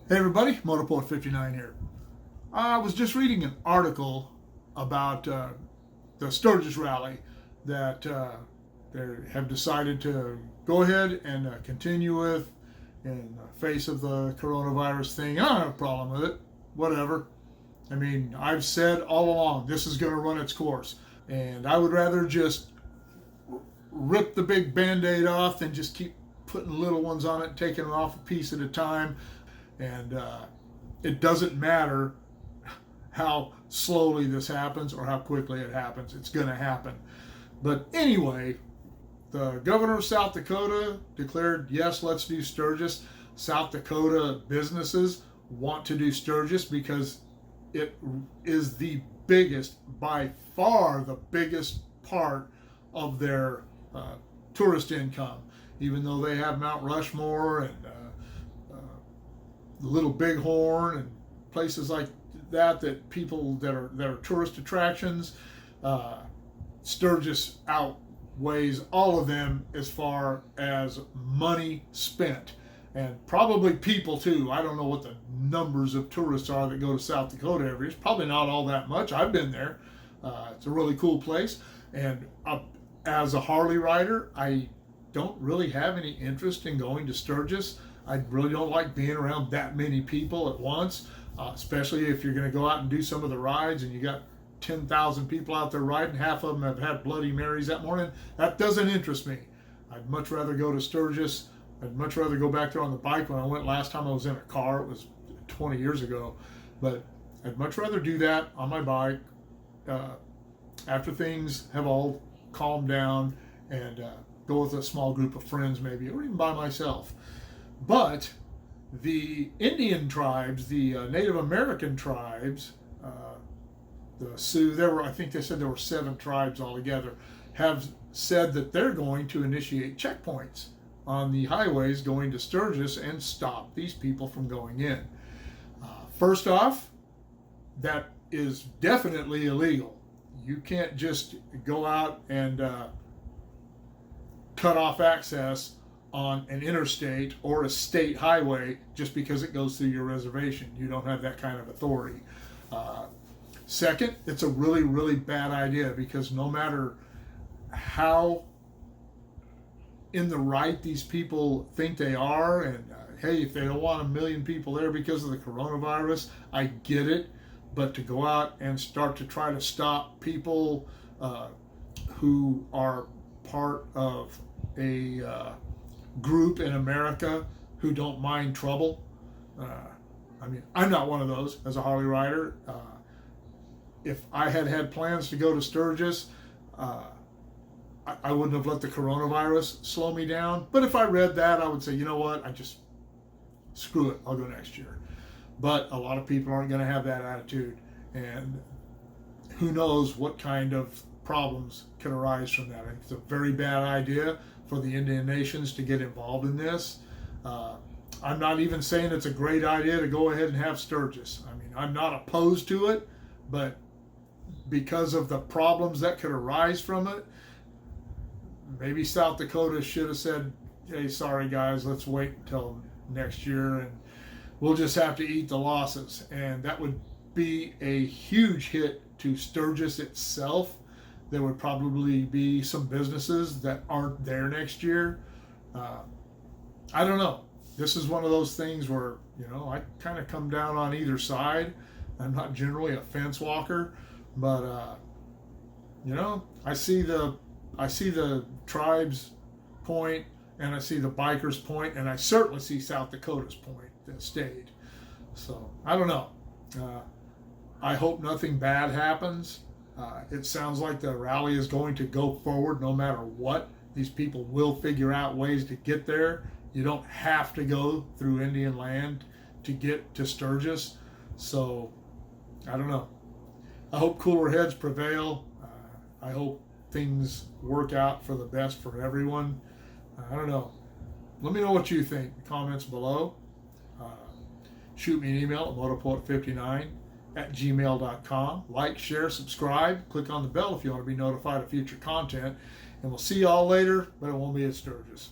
Hey everybody, Motorport 59 here. I was just reading an article about the Sturgis rally that they have decided to go ahead and continue with in the face of the coronavirus thing. I don't have a problem with it, whatever. I mean, I've said all along this is going to run its course, and I would rather just rip the big band-aid off than just keep putting little ones on it and taking them off a piece at a time. And it doesn't matter how slowly this happens or how quickly it happens. It's going to happen. But anyway, the governor of South Dakota declared, yes, let's do Sturgis. South Dakota businesses want to do Sturgis because it is the biggest, by far the biggest part of their tourist income. Even though they have Mount Rushmore and Little Bighorn and places like that people that are tourist attractions, Sturgis outweighs all of them as far as money spent, and probably people too. I don't know what the numbers of tourists are that go to South Dakota every year. It's probably not all that much. I've been there. It's a really cool place, and as a Harley rider, I don't really have any interest in going to Sturgis. I really don't like being around that many people at once, especially if you're going to go out and do some of the rides and you got 10,000 people out there riding. Half of them have had Bloody Marys that morning. That doesn't interest me. I'd much rather go to Sturgis. I'd much rather go back there on the bike. When I went last time, I was in a car. It was 20 years ago. But I'd much rather do that on my bike after things have all calmed down, and go with a small group of friends maybe, or even by myself. But the Indian tribes, the Native American tribes, the Sioux, I think they said there were 7 tribes altogether, have said that they're going to initiate checkpoints on the highways going to Sturgis and stop these people from going in. First off, that is definitely illegal. You can't just go out and cut off access on an interstate or a state highway just because it goes through your reservation. You don't have that kind of authority. Second, it's a really, really bad idea, because no matter how in the right these people think they are, and hey, if they don't want 1 million people there because of the coronavirus, I get it. But to go out and start to try to stop people who are part of a group in America who don't mind trouble. I mean, I'm not one of those as a Harley rider. If I had plans to go to Sturgis, I wouldn't have let the coronavirus slow me down. But if I read that, I would say, you know what, screw it, I'll go next year. But a lot of people aren't going to have that attitude, and who knows what kind of problems could arise from that. I think it's a very bad idea for the Indian nations to get involved in this. I'm not even saying it's a great idea to go ahead and have Sturgis. I mean, I'm not opposed to it, but because of the problems that could arise from it, maybe South Dakota should have said, hey, sorry guys, let's wait until next year and we'll just have to eat the losses. And that would be a huge hit to Sturgis itself. There would probably be some businesses that aren't there next year. I don't know. This is one of those things where, I kind of come down on either side. I'm not generally a fence walker, but I see the tribes point, and I see the bikers point, and I certainly see South Dakota's point that stayed. So I don't know. I hope nothing bad happens. It sounds like the rally is going to go forward no matter what. These people will figure out ways to get there. You don't have to go through Indian land to get to Sturgis. So I don't know. I hope cooler heads prevail. I hope things work out for the best for everyone. I don't know. Let me know what you think. Comments below. Shoot me an email at motorport59@gmail.com. Like, share, subscribe. Click on the bell if you want to be notified of future content. And we'll see you all later, but it won't be at Sturgis.